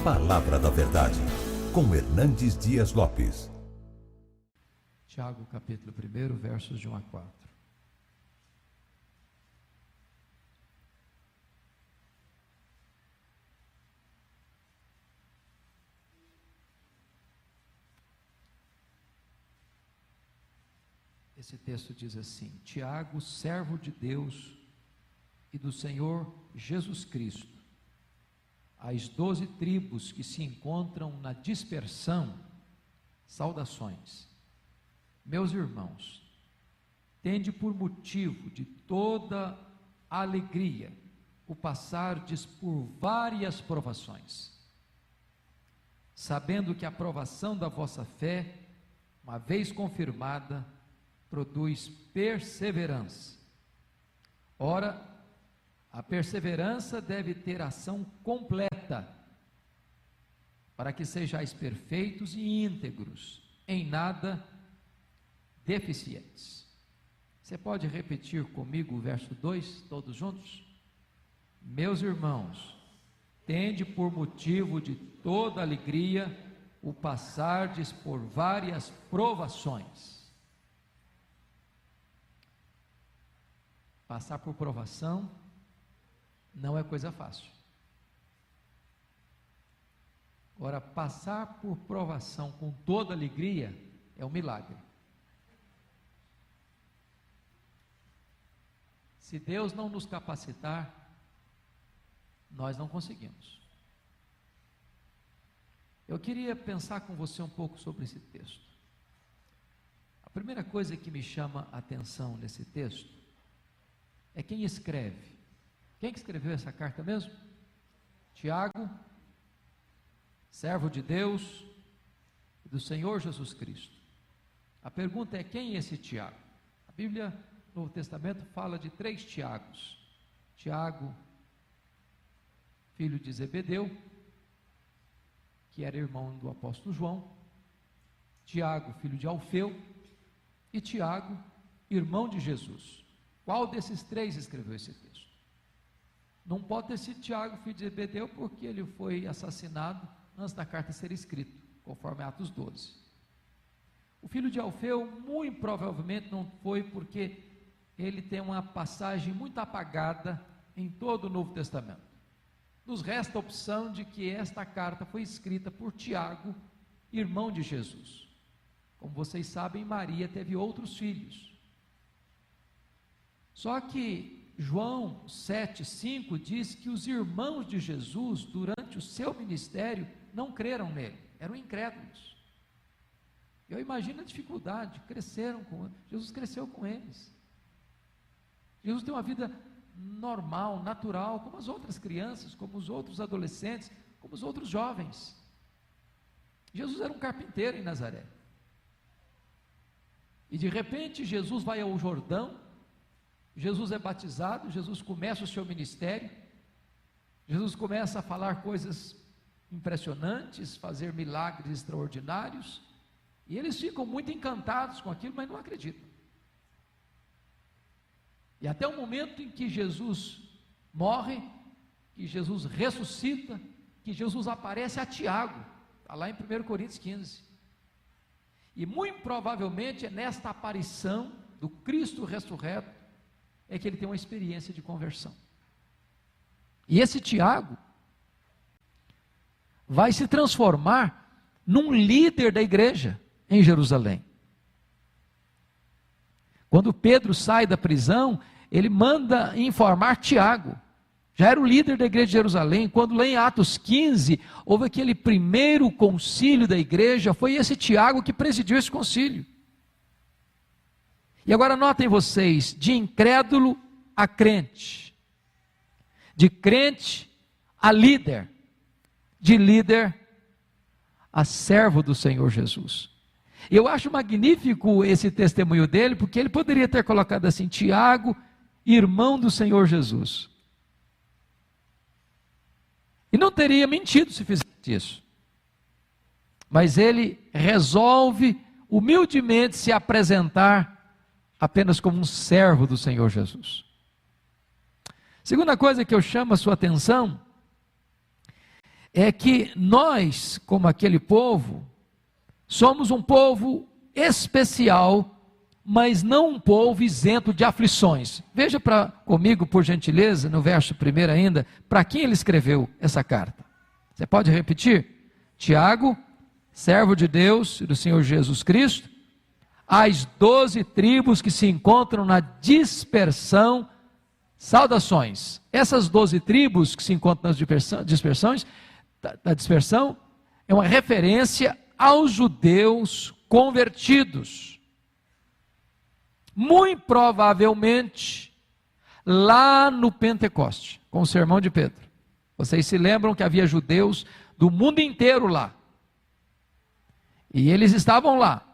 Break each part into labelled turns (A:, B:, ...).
A: Palavra da Verdade, com Hernandes Dias Lopes.
B: Tiago, capítulo 1, versos de 1 a 4. Esse texto diz assim: Tiago, servo de Deus e do Senhor Jesus Cristo, às 12 tribos que se encontram na dispersão, saudações. Meus irmãos, tende por motivo de toda alegria o passardes por várias provações, sabendo que a provação da vossa fé, uma vez confirmada, produz perseverança. Ora, a perseverança deve ter ação completa, para que sejais perfeitos e íntegros, em nada deficientes. Você pode repetir comigo o verso 2, todos juntos? Meus irmãos, tende por motivo de toda alegria o passardes por várias provações. Passar por provação não é coisa fácil. Agora, passar por provação com toda alegria é um milagre. Se Deus não nos capacitar, nós não conseguimos. Eu queria pensar com você um pouco sobre esse texto. A primeira coisa que me chama a atenção nesse texto é quem escreve. Quem que escreveu essa carta mesmo? Tiago, servo de Deus e do Senhor Jesus Cristo. A pergunta é: quem é esse Tiago? A Bíblia, no Novo Testamento, fala de 3 Tiagos. Tiago, filho de Zebedeu, que era irmão do apóstolo João. Tiago, filho de Alfeu. E Tiago, irmão de Jesus. Qual desses 3 escreveu esse texto? Não pode ter sido Tiago, filho de Zebedeu, porque ele foi assassinado antes da carta ser escrita, conforme Atos 12. O filho de Alfeu, muito provavelmente não foi, porque ele tem uma passagem muito apagada em todo o Novo Testamento. Nos resta a opção de que esta carta foi escrita por Tiago, irmão de Jesus. Como vocês sabem, Maria teve outros filhos. Só que João 7,5 diz que os irmãos de Jesus, durante o seu ministério, não creram nele, eram incrédulos. Eu imagino a dificuldade, Jesus cresceu com eles. Jesus tem uma vida normal, natural, como as outras crianças, como os outros adolescentes, como os outros jovens. Jesus era um carpinteiro em Nazaré. E de repente Jesus vai ao Jordão, Jesus é batizado, Jesus começa o seu ministério, Jesus começa a falar coisas impressionantes, fazer milagres extraordinários, e eles ficam muito encantados com aquilo, mas não acreditam. E até o momento em que Jesus morre, que Jesus ressuscita, que Jesus aparece a Tiago, está lá em 1 Coríntios 15. E muito provavelmente é nesta aparição do Cristo ressurreto é que ele tem uma experiência de conversão. E esse Tiago vai se transformar num líder da igreja em Jerusalém. Quando Pedro sai da prisão, ele manda informar Tiago. Já era o líder da igreja de Jerusalém. Quando lá em Atos 15, houve aquele primeiro concílio da igreja, foi esse Tiago que presidiu esse concílio. E agora notem vocês, de incrédulo a crente, de crente a líder, de líder a servo do Senhor Jesus. Eu acho magnífico esse testemunho dele, porque ele poderia ter colocado assim: Tiago, irmão do Senhor Jesus. E não teria mentido se fizesse isso. Mas ele resolve humildemente se apresentar apenas como um servo do Senhor Jesus. Segunda coisa que eu chamo a sua atenção é que nós, como aquele povo, somos um povo especial, mas não um povo isento de aflições. Veja comigo, por gentileza, no verso 1 ainda, para quem ele escreveu essa carta. Você pode repetir? Tiago, servo de Deus e do Senhor Jesus Cristo, às 12 tribos que se encontram na dispersão, saudações. Essas 12 tribos que se encontram nas dispersão é uma referência aos judeus convertidos. Muito provavelmente, lá no Pentecoste, com o sermão de Pedro. Vocês se lembram que havia judeus do mundo inteiro lá. E eles estavam lá.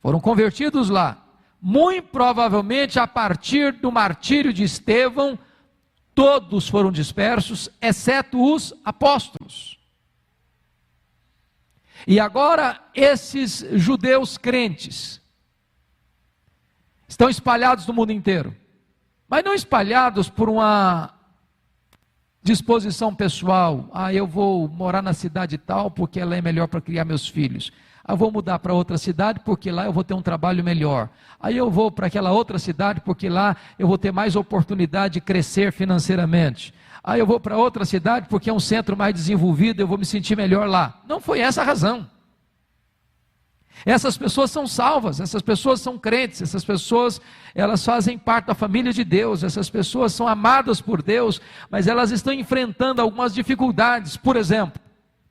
B: Foram convertidos lá. Muito provavelmente, a partir do martírio de Estevão, todos foram dispersos, exceto os apóstolos. E agora, esses judeus crentes estão espalhados no mundo inteiro, mas não espalhados por uma disposição pessoal. Eu vou morar na cidade tal porque ela é melhor para criar meus filhos. Eu vou mudar para outra cidade porque lá eu vou ter um trabalho melhor. Aí eu vou para aquela outra cidade porque lá eu vou ter mais oportunidade de crescer financeiramente. Aí eu vou para outra cidade porque é um centro mais desenvolvido, eu vou me sentir melhor lá. Não foi essa a razão. Essas pessoas são salvas, essas pessoas são crentes, essas pessoas, elas fazem parte da família de Deus, essas pessoas são amadas por Deus, mas elas estão enfrentando algumas dificuldades. Por exemplo,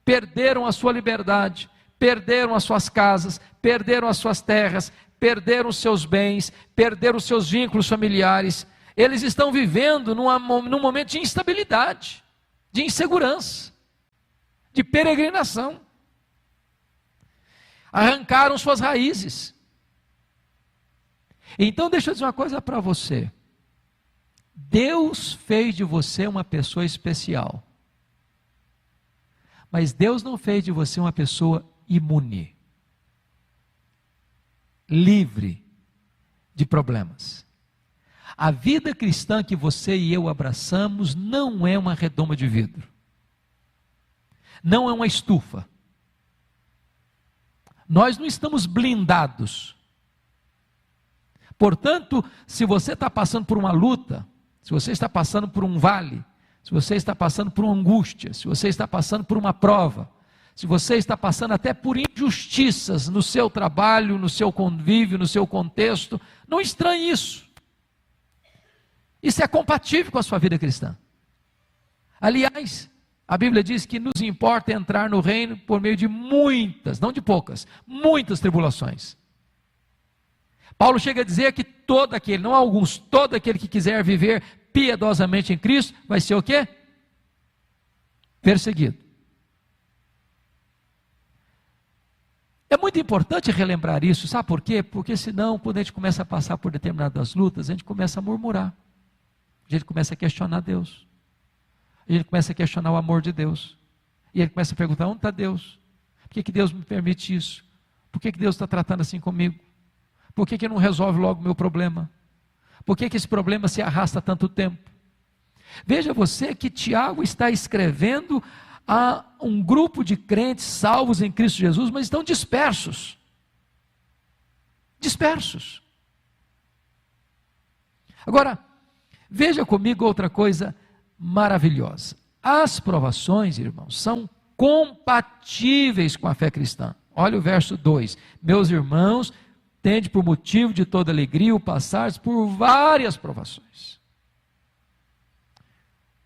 B: perderam a sua liberdade, perderam as suas casas, perderam as suas terras, perderam os seus bens, perderam os seus vínculos familiares. Eles estão vivendo num momento de instabilidade, de insegurança, de peregrinação. Arrancaram suas raízes. Então deixa eu dizer uma coisa para você. Deus fez de você uma pessoa especial. Mas Deus não fez de você uma pessoa imune, livre de problemas. A vida cristã que você e eu abraçamos não é uma redoma de vidro. Não é uma estufa. Nós não estamos blindados. Portanto, se você está passando por uma luta, se você está passando por um vale, se você está passando por uma angústia, se você está passando por uma prova, se você está passando até por injustiças no seu trabalho, no seu convívio, no seu contexto, não estranhe isso. Isso é compatível com a sua vida cristã. Aliás, a Bíblia diz que nos importa entrar no reino por meio de muitas, não de poucas, muitas tribulações. Paulo chega a dizer que todo aquele, não alguns, todo aquele que quiser viver piedosamente em Cristo, vai ser o quê? Perseguido. É muito importante relembrar isso, sabe por quê? Porque senão, quando a gente começa a passar por determinadas lutas, a gente começa a murmurar, a gente começa a questionar Deus. E ele começa a questionar o amor de Deus. E ele começa a perguntar, onde está Deus? Por que Deus me permite isso? Por que Deus está tratando assim comigo? Por que não resolve logo o meu problema? Por que esse problema se arrasta tanto tempo? Veja você que Tiago está escrevendo a um grupo de crentes salvos em Cristo Jesus, mas estão dispersos. Dispersos. Agora, veja comigo outra coisa maravilhosa. As provações, irmãos, são compatíveis com a fé cristã. Olha o verso 2. Meus irmãos, tende por motivo de toda alegria o passar por várias provações.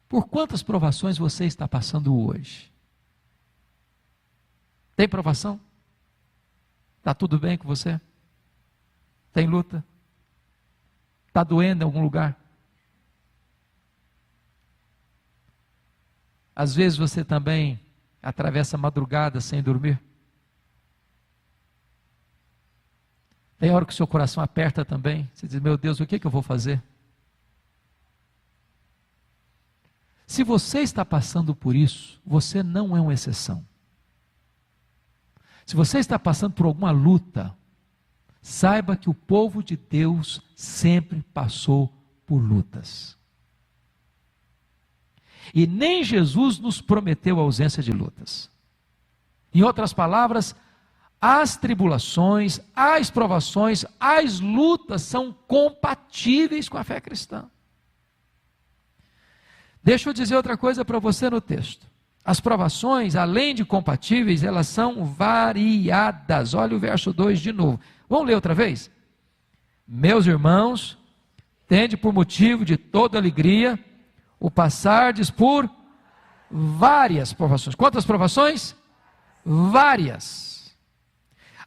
B: Por quantas provações você está passando hoje? Tem provação? Está tudo bem com você? Tem luta? Está doendo em algum lugar? Às vezes você também atravessa a madrugada sem dormir. Tem hora que o seu coração aperta também. Você diz, meu Deus, o que eu vou fazer? Se você está passando por isso, você não é uma exceção. Se você está passando por alguma luta, saiba que o povo de Deus sempre passou por lutas. E nem Jesus nos prometeu a ausência de lutas. Em outras palavras, as tribulações, as provações, as lutas são compatíveis com a fé cristã. Deixa eu dizer outra coisa para você no texto. As provações, além de compatíveis, elas são variadas. Olha o verso 2 de novo. Vamos ler outra vez? Meus irmãos, tende por motivo de toda alegria o passardes por várias provações. Quantas provações? Várias.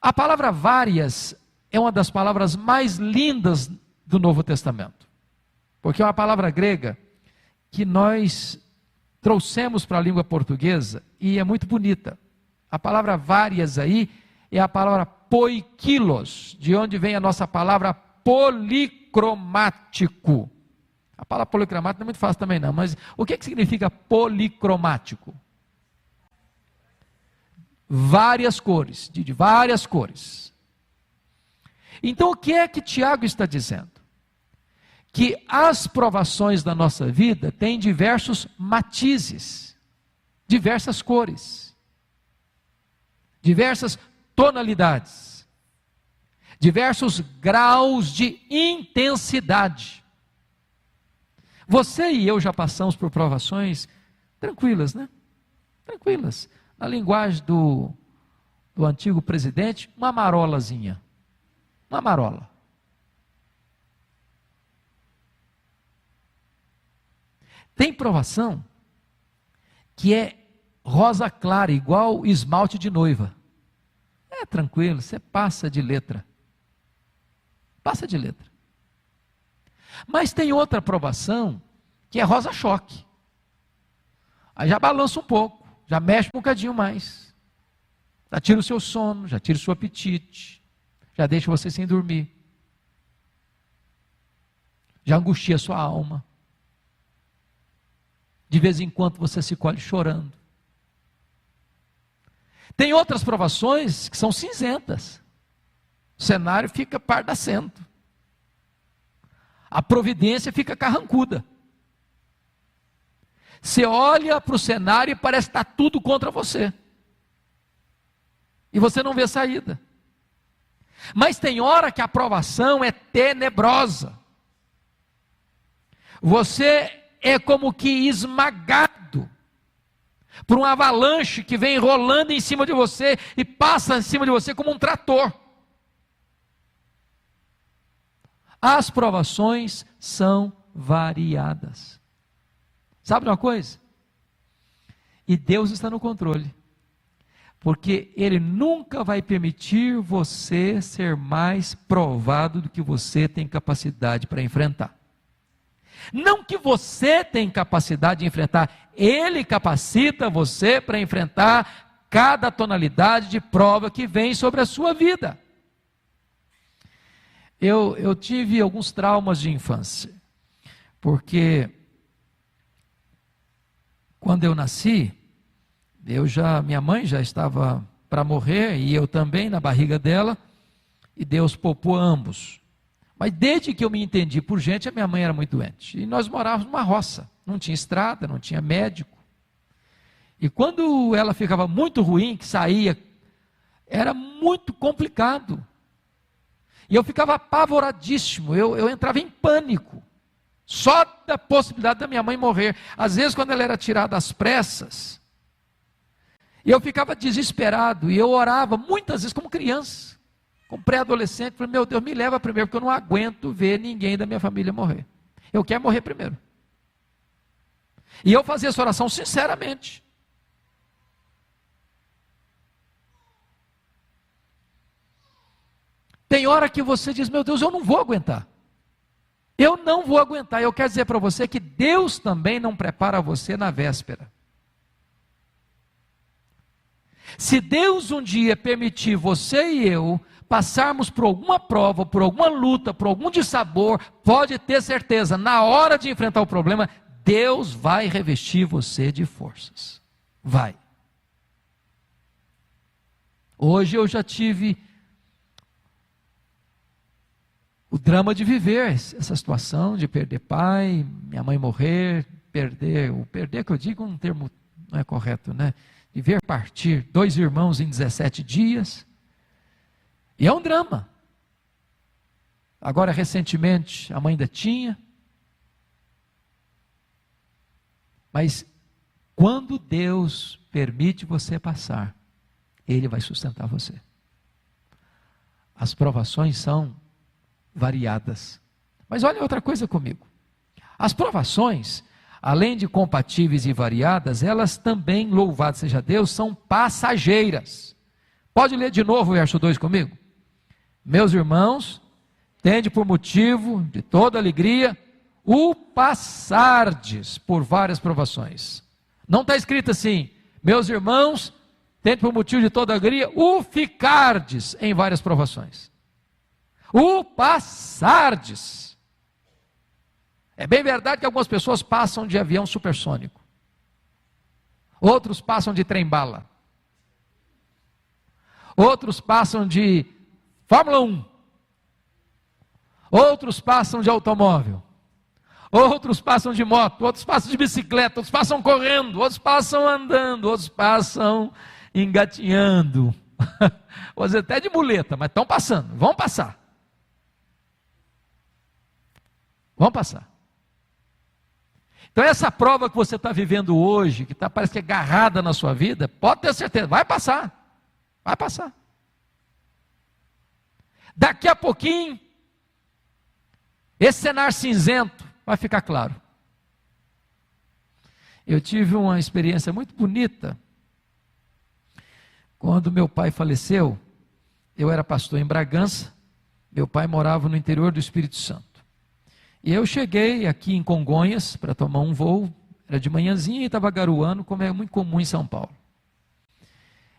B: A palavra várias é uma das palavras mais lindas do Novo Testamento, porque é uma palavra grega que nós trouxemos para a língua portuguesa e é muito bonita. A palavra várias aí é a palavra poikilos, de onde vem a nossa palavra policromático. A palavra policromático não é muito fácil também não, mas o que significa policromático? Várias cores, de várias cores. Então o que é que Tiago está dizendo? Que as provações da nossa vida têm diversos matizes, diversas cores, diversas tonalidades, diversos graus de intensidade. Você e eu já passamos por provações tranquilas, né? Tranquilas. Na linguagem do antigo presidente, uma marolazinha. Uma marola. Tem provação que é rosa clara, igual esmalte de noiva. É tranquilo, você passa de letra. Passa de letra. Mas tem outra provação que é rosa choque. Aí já balança um pouco, já mexe um bocadinho mais. Já tira o seu sono, já tira o seu apetite, já deixa você sem dormir. Já angustia a sua alma. De vez em quando você se colhe chorando. Tem outras provações que são cinzentas. O cenário fica pardacento. A providência fica carrancuda. Você olha para o cenário e parece que está tudo contra você. E você não vê saída. Mas tem hora que a provação é tenebrosa. Você é como que esmagado por uma avalanche que vem rolando em cima de você e passa em cima de você como um trator. As provações são variadas. Sabe de uma coisa? E Deus está no controle. Porque Ele nunca vai permitir você ser mais provado do que você tem capacidade para enfrentar. Não que você tem capacidade de enfrentar, Ele capacita você para enfrentar cada tonalidade de prova que vem sobre a sua vida. Eu tive alguns traumas de infância, porque quando eu nasci, minha mãe já estava para morrer, e eu também na barriga dela, e Deus poupou ambos. Mas desde que eu me entendi por gente, a minha mãe era muito doente. E nós morávamos numa roça, não tinha estrada, não tinha médico. E quando ela ficava muito ruim, que saía, era muito complicado. E eu ficava apavoradíssimo, eu entrava em pânico. Só da possibilidade da minha mãe morrer. Às vezes quando ela era tirada às pressas, eu ficava desesperado, e eu orava muitas vezes como criança. Como pré-adolescente, falei, meu Deus, me leva primeiro, porque eu não aguento ver ninguém da minha família morrer. Eu quero morrer primeiro. E eu fazia essa oração sinceramente. Tem hora que você diz, meu Deus, eu não vou aguentar. Eu não vou aguentar. Eu quero dizer para você que Deus também não prepara você na véspera. Se Deus um dia permitir você e eu passarmos por alguma prova, por alguma luta, por algum dissabor, pode ter certeza, na hora de enfrentar o problema, Deus vai revestir você de forças. Vai. Hoje eu já tive o drama de viver essa situação, de perder pai, minha mãe morrer, perder, o perder que eu digo um termo não é correto, né? De ver partir 2 irmãos em 17 dias. E é um drama. Agora, recentemente, a mãe ainda tinha. Mas, quando Deus permite você passar, Ele vai sustentar você. As provações são variadas. Mas olha outra coisa comigo. As provações, além de compatíveis e variadas, elas também, louvado seja Deus, são passageiras. Pode ler de novo o verso 2 comigo? Meus irmãos, tende por motivo de toda alegria o passardes por várias provações. Não está escrito assim, meus irmãos, tende por motivo de toda alegria o ficardes em várias provações. O passardes. É bem verdade que algumas pessoas passam de avião supersônico. Outros passam de trem-bala. Outros passam de Fórmula 1. Outros passam de automóvel. Outros passam de moto. Outros passam de bicicleta. Outros passam correndo. Outros passam andando. Outros passam engatinhando. Vou dizer até de muleta, mas estão passando. Vão passar. Vão passar. Então essa prova que você está vivendo hoje, que parece que é agarrada na sua vida, pode ter certeza, vai passar. Vai passar. Daqui a pouquinho, esse cenário cinzento vai ficar claro. Eu tive uma experiência muito bonita. Quando meu pai faleceu, eu era pastor em Bragança, meu pai morava no interior do Espírito Santo. E eu cheguei aqui em Congonhas para tomar um voo, era de manhãzinha e estava garoando, como é muito comum em São Paulo.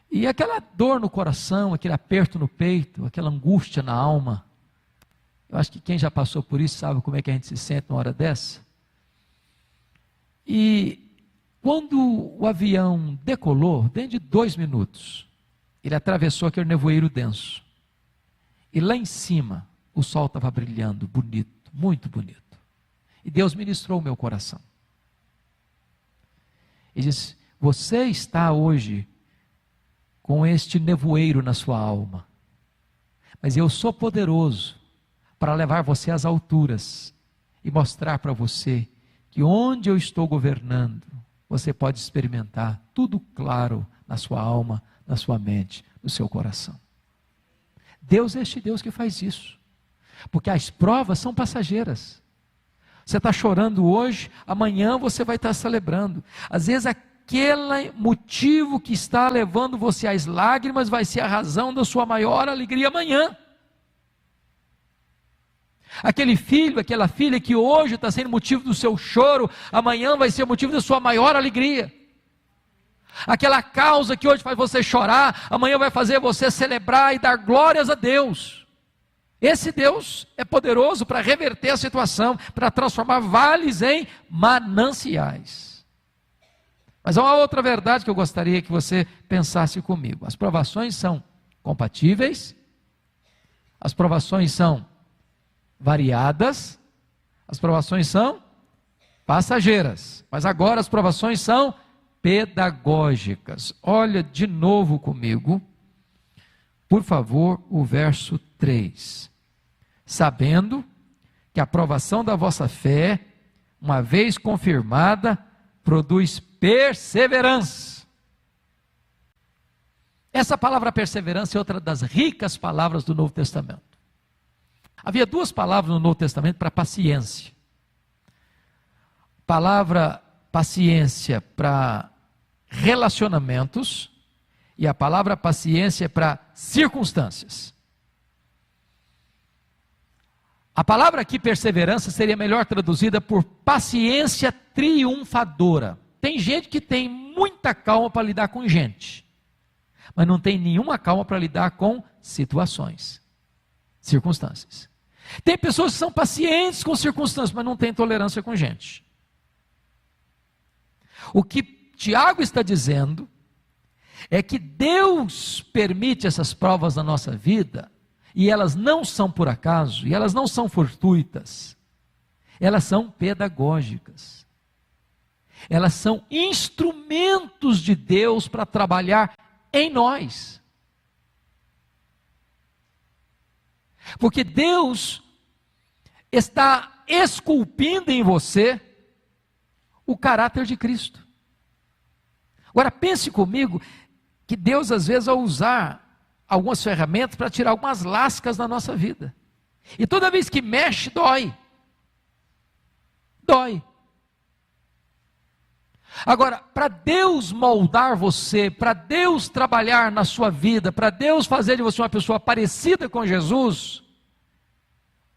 B: E aquela dor no coração, aquele aperto no peito, aquela angústia na alma, eu acho que quem já passou por isso sabe como é que a gente se sente numa hora dessa. E quando o avião decolou, dentro de 2 minutos, ele atravessou aquele nevoeiro denso. E lá em cima, o sol estava brilhando, bonito. Muito bonito. E Deus ministrou o meu coração. E disse, você está hoje com este nevoeiro na sua alma. Mas eu sou poderoso para levar você às alturas e mostrar para você que onde eu estou governando, você pode experimentar tudo claro na sua alma, na sua mente, no seu coração. Deus é este Deus que faz isso. Porque as provas são passageiras. Você está chorando hoje, amanhã você vai estar celebrando. Às vezes aquele motivo que está levando você às lágrimas vai ser a razão da sua maior alegria amanhã. Aquele filho, aquela filha que hoje está sendo motivo do seu choro, amanhã vai ser motivo da sua maior alegria. Aquela causa que hoje faz você chorar, amanhã vai fazer você celebrar e dar glórias a Deus. Esse Deus é poderoso para reverter a situação, para transformar vales em mananciais. Mas há uma outra verdade que eu gostaria que você pensasse comigo. As provações são compatíveis, as provações são variadas, as provações são passageiras, mas agora as provações são pedagógicas. Olha de novo comigo, por favor, o verso 3. Sabendo que a aprovação da vossa fé, uma vez confirmada, produz perseverança. Essa palavra perseverança é outra das ricas palavras do Novo Testamento. Havia 2 palavras no Novo Testamento para paciência. Palavra paciência para relacionamentos e a palavra paciência para circunstâncias. A palavra aqui, perseverança, seria melhor traduzida por paciência triunfadora. Tem gente que tem muita calma para lidar com gente, mas não tem nenhuma calma para lidar com situações, circunstâncias. Tem pessoas que são pacientes com circunstâncias, mas não têm tolerância com gente. O que Tiago está dizendo é que Deus permite essas provas na nossa vida, e elas não são por acaso, e elas não são fortuitas, elas são pedagógicas. Elas são instrumentos de Deus para trabalhar em nós. Porque Deus está esculpindo em você o caráter de Cristo. Agora pense comigo que Deus às vezes vai usar algumas ferramentas para tirar algumas lascas da nossa vida. E toda vez que mexe, dói. Dói. Agora, para Deus moldar você, para Deus trabalhar na sua vida, para Deus fazer de você uma pessoa parecida com Jesus,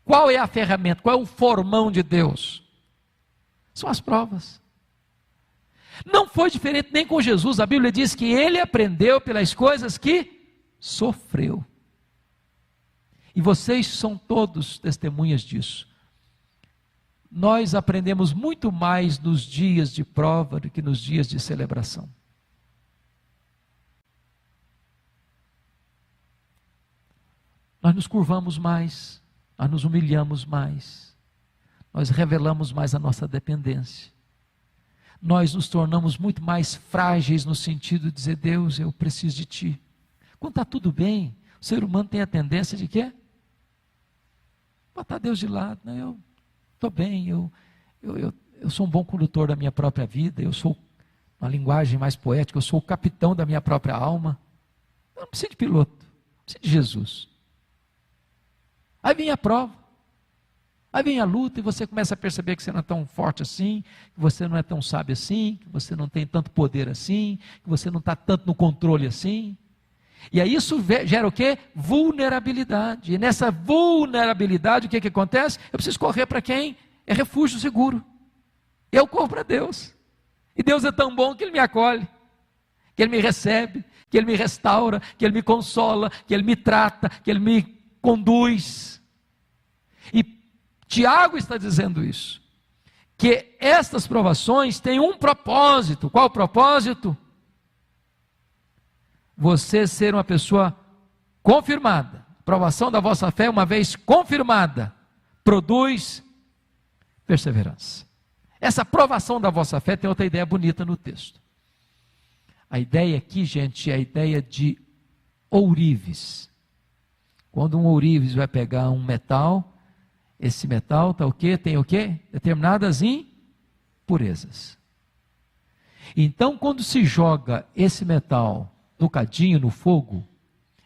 B: qual é a ferramenta, qual é o formão de Deus? São as provas. Não foi diferente nem com Jesus. A Bíblia diz que ele aprendeu pelas coisas que sofreu. E vocês são todos testemunhas disso. Nós aprendemos muito mais nos dias de prova do que nos dias de celebração. Nós nos curvamos mais, nós nos humilhamos mais, nós revelamos mais a nossa dependência. Nós nos tornamos muito mais frágeis no sentido de dizer, Deus, eu preciso de Ti. Quando está tudo bem, o ser humano tem a tendência de quê? Botar Deus de lado. Não, eu estou bem, eu sou um bom condutor da minha própria vida, eu sou, uma linguagem mais poética, eu sou o capitão da minha própria alma. Eu não preciso de piloto, não preciso de Jesus. Aí vem a prova, aí vem a luta e você começa a perceber que você não é tão forte assim, que você não é tão sábio assim, que você não tem tanto poder assim, que você não está tanto no controle assim. E aí isso gera o quê? Vulnerabilidade. E nessa vulnerabilidade o que acontece? Eu preciso correr para quem é refúgio seguro. Eu corro para Deus. E Deus é tão bom que Ele me acolhe, que Ele me recebe, que Ele me restaura, que Ele me consola, que Ele me trata, que Ele me conduz. E Tiago está dizendo isso, que estas provações têm um propósito. Qual o propósito? Você ser uma pessoa confirmada. A provação da vossa fé, uma vez confirmada, produz perseverança. Essa provação da vossa fé tem outra ideia bonita no texto. A ideia aqui, gente, é a ideia de ourives. Quando um ourives vai pegar um metal, esse metal tá o quê? Tem o quê? Determinadas impurezas. Então, quando se joga esse metal no cadinho, no fogo,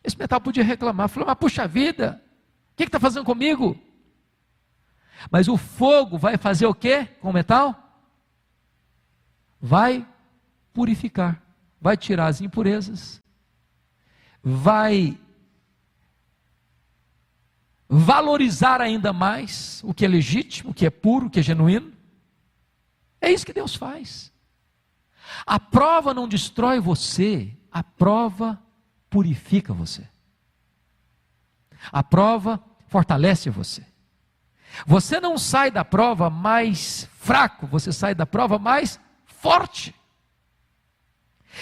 B: esse metal podia reclamar, falou, mas puxa vida, o que está fazendo comigo? Mas o fogo vai fazer o quê com o metal? Vai purificar, vai tirar as impurezas, vai valorizar ainda mais o que é legítimo, o que é puro, o que é genuíno. É isso que Deus faz. A prova não destrói você, a prova purifica você. A prova fortalece você. Você não sai da prova mais fraco, você sai da prova mais forte.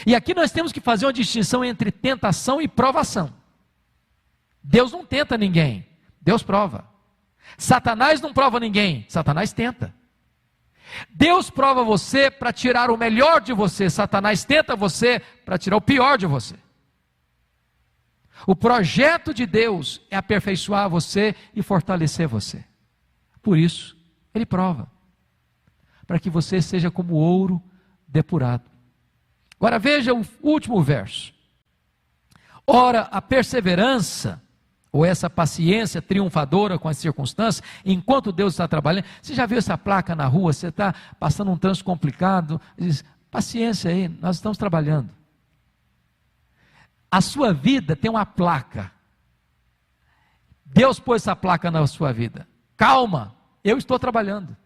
B: E aqui nós temos que fazer uma distinção entre tentação e provação. Deus não tenta ninguém, Deus prova. Satanás não prova ninguém, Satanás tenta. Deus prova você para tirar o melhor de você, Satanás tenta você para tirar o pior de você. O projeto de Deus é aperfeiçoar você e fortalecer você. Por isso, Ele prova, para que você seja como ouro depurado. Agora veja o último verso. Ora, a perseverança, ou essa paciência triunfadora com as circunstâncias, enquanto Deus está trabalhando. Você já viu essa placa na rua, você está passando um trânsito complicado, diz, paciência aí, nós estamos trabalhando. A sua vida tem uma placa. Deus pôs essa placa na sua vida. Calma, eu estou trabalhando.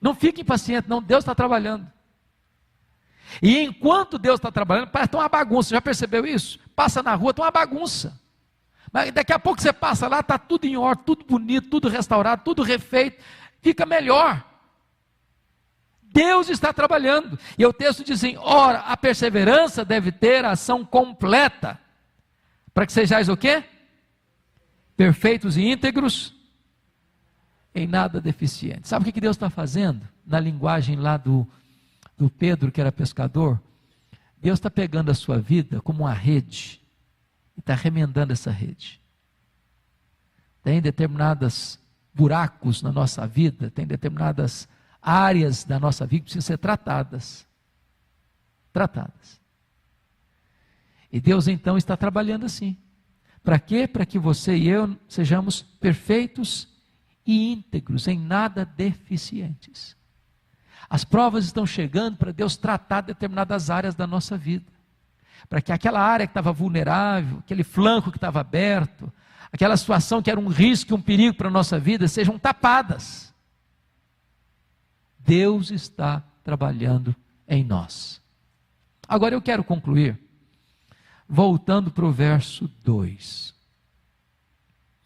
B: Não fique impaciente, não, Deus está trabalhando. E enquanto Deus está trabalhando, parece que está uma bagunça, já percebeu isso? Passa na rua, está uma bagunça. Mas daqui a pouco você passa lá, está tudo em ordem, tudo bonito, tudo restaurado, tudo refeito, fica melhor. Deus está trabalhando. E o texto diz assim, ora, a perseverança deve ter a ação completa, para que sejais o quê? Perfeitos e íntegros, em nada deficientes. Sabe o que Deus está fazendo? Na linguagem lá do do Pedro, que era pescador, Deus está pegando a sua vida como uma rede e está remendando essa rede. Tem determinados buracos na nossa vida, tem determinadas áreas da nossa vida que precisam ser tratadas. Tratadas. E Deus então está trabalhando assim. Para quê? Para que você e eu sejamos perfeitos e íntegros, em nada deficientes. As provas estão chegando para Deus tratar determinadas áreas da nossa vida. Para que aquela área que estava vulnerável, aquele flanco que estava aberto, aquela situação que era um risco e um perigo para a nossa vida, sejam tapadas. Deus está trabalhando em nós. Agora eu quero concluir, voltando para o verso 2.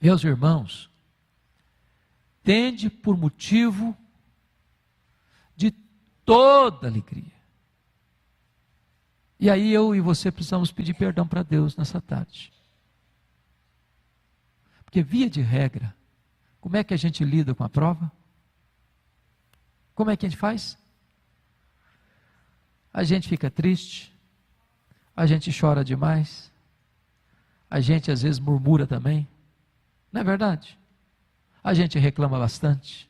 B: Meus irmãos, tende por motivo de toda alegria. E aí eu e você precisamos pedir perdão para Deus nessa tarde. Porque via de regra, como é que a gente lida com a prova? Como é que a gente faz? A gente fica triste, a gente chora demais, a gente às vezes murmura também, não é verdade? A gente reclama bastante,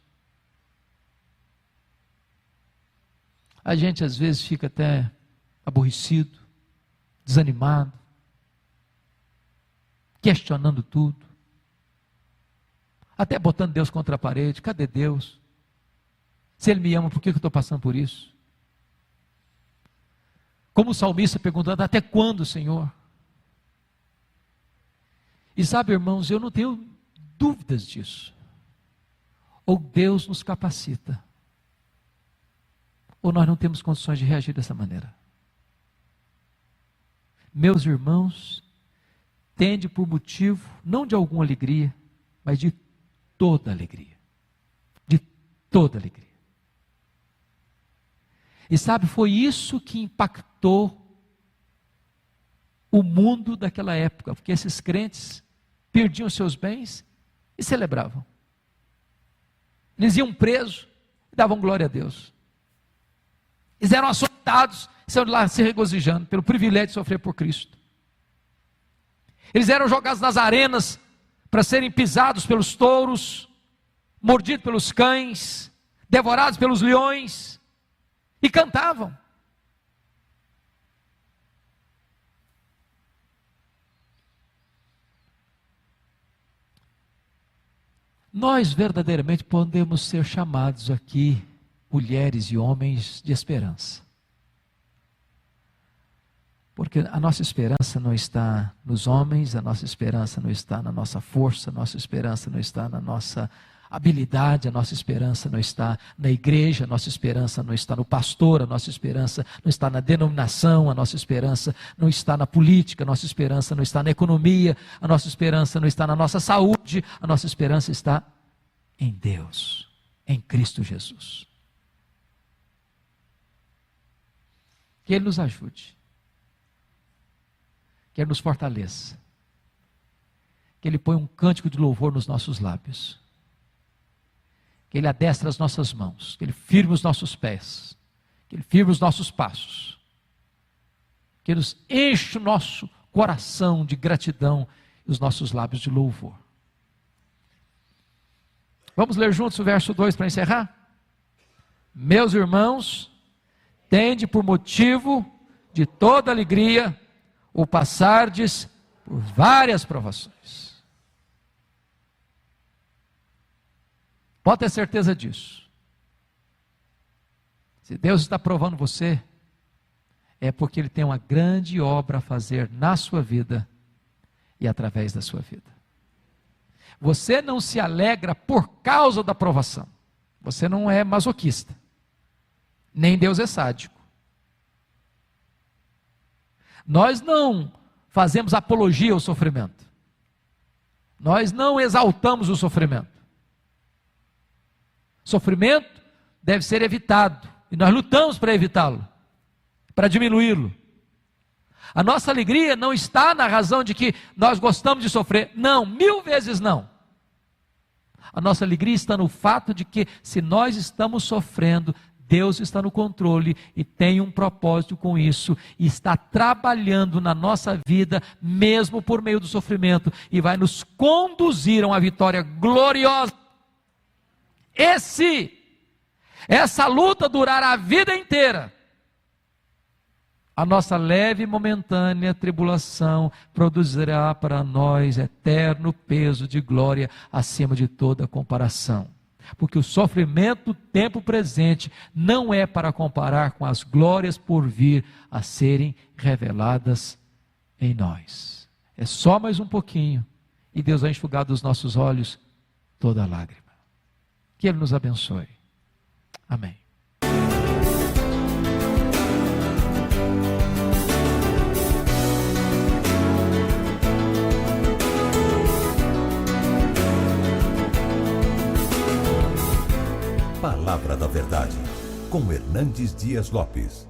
B: a gente às vezes fica até aborrecido, desanimado, questionando tudo, até botando Deus contra a parede. Cadê Deus? Se Ele me ama, por que eu estou passando por isso? Como o salmista perguntando, até quando, Senhor? E sabe, irmãos, eu não tenho dúvidas disso. Ou Deus nos capacita, ou nós não temos condições de reagir dessa maneira. Meus irmãos, tende por motivo, não de alguma alegria, mas de toda alegria. De toda alegria. E sabe, foi isso que impactou o mundo daquela época, porque esses crentes perdiam seus bens e celebravam. Eles iam presos e davam glória a Deus. Eles eram açoitados e saíram de lá se regozijando pelo privilégio de sofrer por Cristo. Eles eram jogados nas arenas para serem pisados pelos touros, mordidos pelos cães, devorados pelos leões, e cantavam. Nós verdadeiramente podemos ser chamados aqui, mulheres e homens de esperança. Porque a nossa esperança não está nos homens, a nossa esperança não está na nossa força, a nossa esperança não está na nossa habilidade, a nossa esperança não está na igreja, a nossa esperança não está no pastor, a nossa esperança não está na denominação, a nossa esperança não está na política, a nossa esperança não está na economia, a nossa esperança não está na nossa saúde, a nossa esperança está em Deus, em Cristo Jesus. Que Ele nos ajude, que Ele nos fortaleça, que Ele ponha um cântico de louvor nos nossos lábios, que Ele adestre as nossas mãos, que Ele firme os nossos pés, que Ele firme os nossos passos, que Ele nos enche o nosso coração de gratidão e os nossos lábios de louvor. Vamos ler juntos o verso 2 para encerrar? Meus irmãos, tende por motivo de toda alegria o passardes por várias provações. Pode ter certeza disso. Se Deus está provando você, é porque Ele tem uma grande obra a fazer na sua vida e através da sua vida. Você não se alegra por causa da provação. Você não é masoquista. Nem Deus é sádico. Nós não fazemos apologia ao sofrimento. Nós não exaltamos o sofrimento. Sofrimento deve ser evitado, e nós lutamos para evitá-lo, para diminuí-lo. A nossa alegria não está na razão de que nós gostamos de sofrer, não, 1000 vezes não. A nossa alegria está no fato de que, se nós estamos sofrendo, Deus está no controle e tem um propósito com isso, e está trabalhando na nossa vida, mesmo por meio do sofrimento, e vai nos conduzir a uma vitória gloriosa. Essa luta durará a vida inteira. A nossa leve e momentânea tribulação produzirá para nós eterno peso de glória acima de toda comparação. Porque o sofrimento do tempo presente não é para comparar com as glórias por vir a serem reveladas em nós. É só mais um pouquinho e Deus vai enxugar dos nossos olhos toda a lágrima. Que Ele nos abençoe. Amém.
A: Palavra da Verdade, com Hernandes Dias Lopes.